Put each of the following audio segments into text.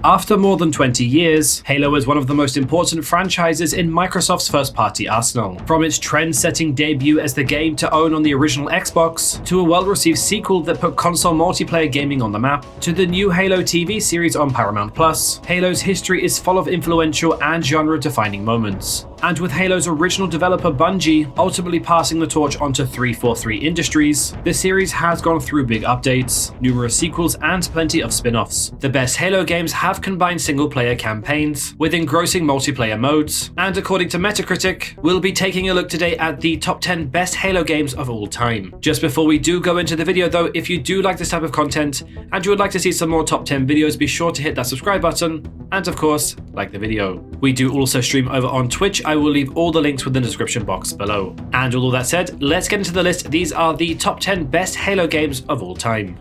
After more than 20 years, Halo is one of the most important franchises in Microsoft's first-party arsenal. From its trend-setting debut as the game to own on the original Xbox, to a well-received sequel that put console multiplayer gaming on the map, to the new Halo TV series on Paramount+, Halo's history is full of influential and genre-defining moments. And with Halo's original developer Bungie ultimately passing the torch onto 343 Industries, the series has gone through big updates, numerous sequels, and plenty of spin-offs. The best Halo games have combined single-player campaigns with engrossing multiplayer modes, and according to Metacritic, we'll be taking a look today at the top 10 best Halo games of all time. Just before we do go into the video though, if you do like this type of content and you would like to see some more top 10 videos, be sure to hit that subscribe button and of course, like the video. We do also stream over on Twitch. I will leave all the links within the description box below. And with all that said, let's get into the list. These are the top 10 best Halo games of all time.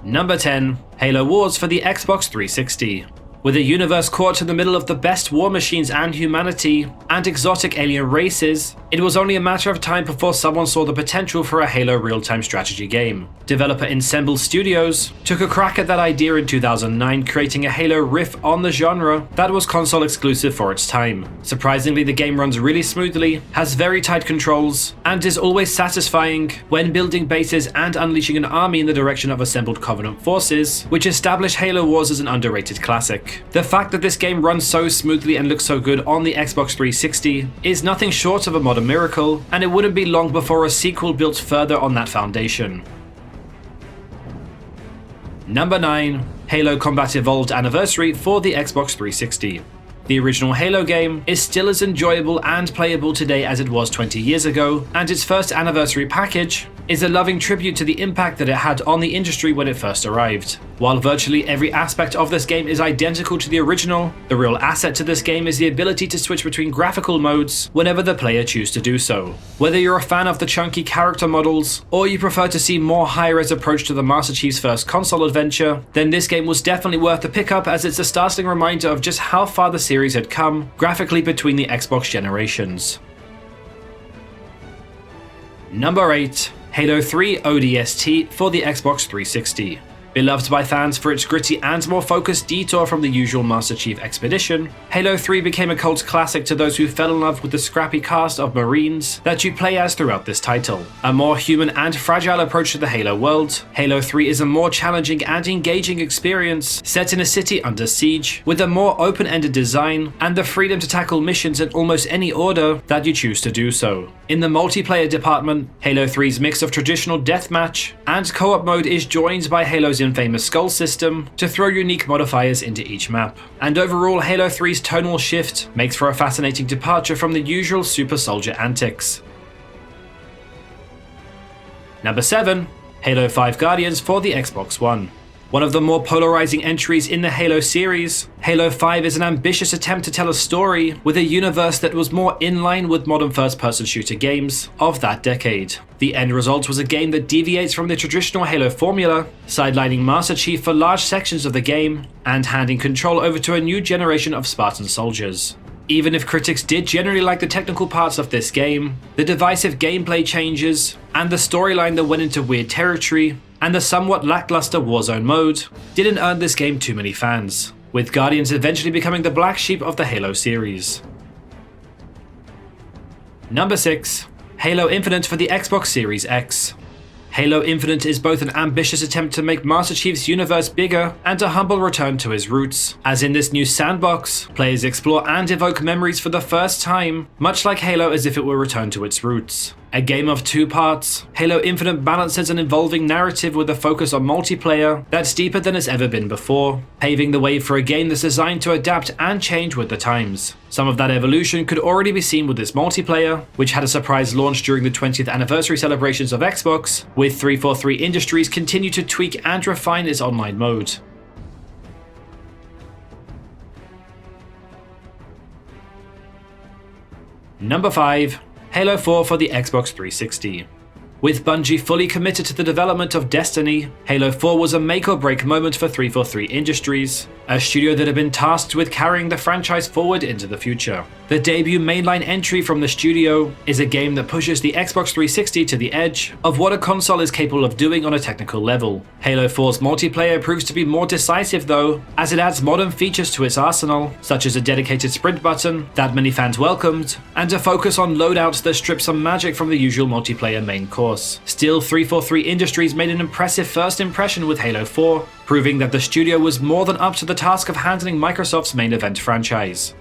Number 10. Halo Wars for the Xbox 360. With a universe caught in the middle of the best war machines and humanity, and exotic alien races, it was only a matter of time before someone saw the potential for a Halo real-time strategy game. Developer Ensemble Studios took a crack at that idea in 2009, creating a Halo riff on the genre that was console exclusive for its time. Surprisingly, the game runs really smoothly, has very tight controls, and is always satisfying when building bases and unleashing an army in the direction of assembled Covenant forces, which established Halo Wars as an underrated classic. The fact that this game runs so smoothly and looks so good on the Xbox 360 is nothing short of a modern miracle, and it wouldn't be long before a sequel built further on that foundation. Number 9. Halo Combat Evolved Anniversary for the Xbox 360. The original Halo game is still as enjoyable and playable today as it was 20 years ago, and its first anniversary package is a loving tribute to the impact that it had on the industry when it first arrived. While virtually every aspect of this game is identical to the original, the real asset to this game is the ability to switch between graphical modes whenever the player chooses to do so. Whether you're a fan of the chunky character models, or you prefer to see more high-res approach to the Master Chief's first console adventure, then this game was definitely worth the pickup, as it's a startling reminder of just how far the series had come graphically between the Xbox generations. Number 8. Halo 3 ODST for the Xbox 360. Beloved by fans for its gritty and more focused detour from the usual Master Chief expedition, Halo 3 became a cult classic to those who fell in love with the scrappy cast of Marines that you play as throughout this title. A more human and fragile approach to the Halo world, Halo 3 is a more challenging and engaging experience set in a city under siege, with a more open-ended design and the freedom to tackle missions in almost any order that you choose to do so. In the multiplayer department, Halo 3's mix of traditional deathmatch and co-op mode is joined by Halo's infamous skull system to throw unique modifiers into each map. And overall, Halo 3's tonal shift makes for a fascinating departure from the usual super soldier antics. Number 7. Halo 5 Guardians for the Xbox One. One of the more polarizing entries in the Halo series, Halo 5 is an ambitious attempt to tell a story with a universe that was more in line with modern first-person shooter games of that decade. The end result was a game that deviates from the traditional Halo formula, sidelining Master Chief for large sections of the game and handing control over to a new generation of Spartan soldiers. Even if critics did generally like the technical parts of this game, the divisive gameplay changes, and the storyline that went into weird territory, and the somewhat lackluster Warzone mode didn't earn this game too many fans, with Guardians eventually becoming the black sheep of the Halo series. Number 6. Halo Infinite for the Xbox Series X. Halo Infinite is both an ambitious attempt to make Master Chief's universe bigger and a humble return to his roots, as in this new sandbox, players explore and evoke memories for the first time, much like Halo as if it were returned to its roots. A game of 2 parts, Halo Infinite balances an evolving narrative with a focus on multiplayer that's deeper than it's ever been before, paving the way for a game that's designed to adapt and change with the times. Some of that evolution could already be seen with this multiplayer, which had a surprise launch during the 20th anniversary celebrations of Xbox, with 343 Industries continue to tweak and refine its online mode. Number 5. Halo 4 for the Xbox 360. With Bungie fully committed to the development of Destiny, Halo 4 was a make-or-break moment for 343 Industries, a studio that had been tasked with carrying the franchise forward into the future. The debut mainline entry from the studio is a game that pushes the Xbox 360 to the edge of what a console is capable of doing on a technical level. Halo 4's multiplayer proves to be more decisive though, as it adds modern features to its arsenal, such as a dedicated sprint button that many fans welcomed, and a focus on loadouts that strip some magic from the usual multiplayer main course. Still, 343 Industries made an impressive first impression with Halo 4, proving that the studio was more than up to the task of handling Microsoft's main event franchise.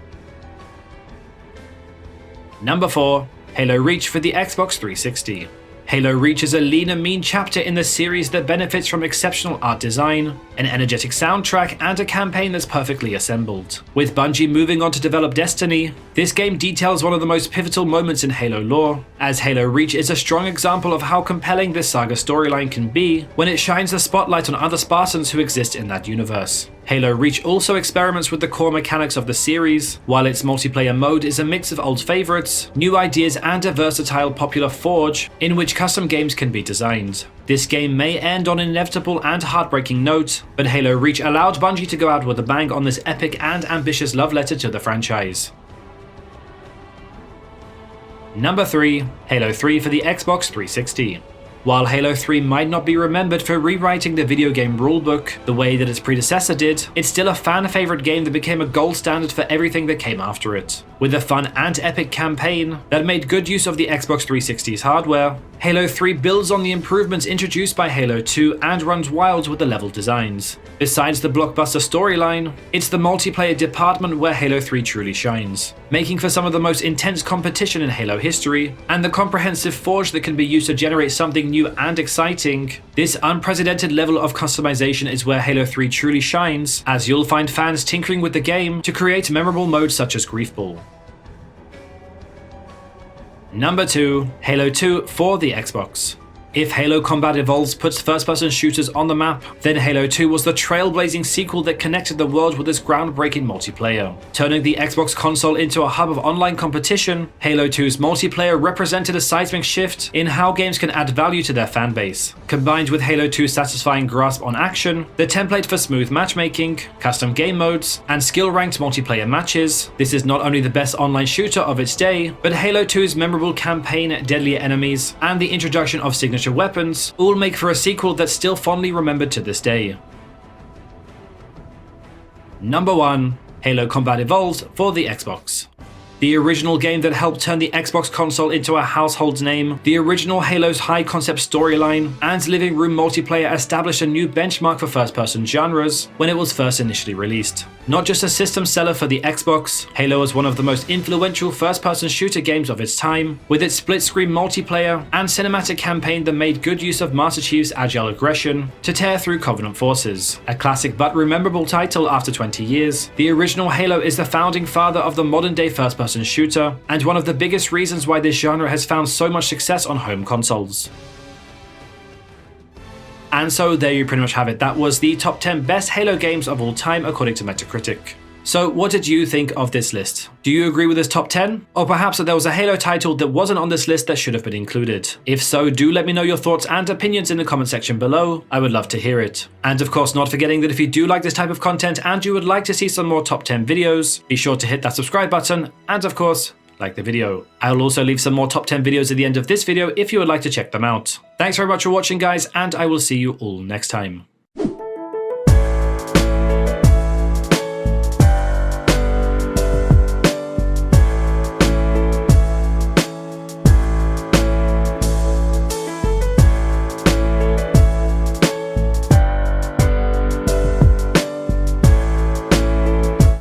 Number 4. Halo Reach for the Xbox 360. Halo Reach is a lean and mean chapter in the series that benefits from exceptional art design, an energetic soundtrack, and a campaign that's perfectly assembled. With Bungie moving on to develop Destiny, this game details one of the most pivotal moments in Halo lore, as Halo Reach is a strong example of how compelling this saga storyline can be when it shines the spotlight on other Spartans who exist in that universe. Halo Reach also experiments with the core mechanics of the series, while its multiplayer mode is a mix of old favorites, new ideas, and a versatile popular forge in which custom games can be designed. This game may end on an inevitable and heartbreaking note, but Halo Reach allowed Bungie to go out with a bang on this epic and ambitious love letter to the franchise. Number 3. Halo 3 for the Xbox 360. While Halo 3 might not be remembered for rewriting the video game rulebook the way that its predecessor did, it's still a fan-favorite game that became a gold standard for everything that came after it. With a fun and epic campaign that made good use of the Xbox 360's hardware, Halo 3 builds on the improvements introduced by Halo 2 and runs wild with the level designs. Besides the blockbuster storyline, it's the multiplayer department where Halo 3 truly shines, making for some of the most intense competition in Halo history, and the comprehensive forge that can be used to generate something new and exciting. This unprecedented level of customization is where Halo 3 truly shines, as you'll find fans tinkering with the game to create memorable modes such as Grief Ball. Number 2. Halo 2 for the Xbox. If Halo Combat Evolves puts first-person shooters on the map, then Halo 2 was the trailblazing sequel that connected the world with its groundbreaking multiplayer. Turning the Xbox console into a hub of online competition, Halo 2's multiplayer represented a seismic shift in how games can add value to their fanbase. Combined with Halo 2's satisfying grasp on action, the template for smooth matchmaking, custom game modes, and skill-ranked multiplayer matches, this is not only the best online shooter of its day, but Halo 2's memorable campaign, deadlier enemies, and the introduction of signature weapons all make for a sequel that's still fondly remembered to this day. Number 1. Halo Combat Evolved for the Xbox. The original game that helped turn the Xbox console into a household name, the original Halo's high-concept storyline and living room multiplayer established a new benchmark for first-person genres when it was first initially released. Not just a system seller for the Xbox, Halo was one of the most influential first-person shooter games of its time, with its split-screen multiplayer and cinematic campaign that made good use of Master Chief's agile aggression to tear through Covenant forces. A classic but rememberable title after 20 years, the original Halo is the founding father of the modern-day first-person shooter, and one of the biggest reasons why this genre has found so much success on home consoles. And so there you pretty much have it. That was the top 10 best Halo games of all time according to Metacritic. So what did you think of this list? Do you agree with this top 10? Or perhaps that there was a Halo title that wasn't on this list that should have been included? If so, do let me know your thoughts and opinions in the comment section below. I would love to hear it. And of course, not forgetting that if you do like this type of content and you would like to see some more top 10 videos, be sure to hit that subscribe button and of course, like the video. I'll also leave some more top 10 videos at the end of this video if you would like to check them out. Thanks very much for watching guys, and I will see you all next time.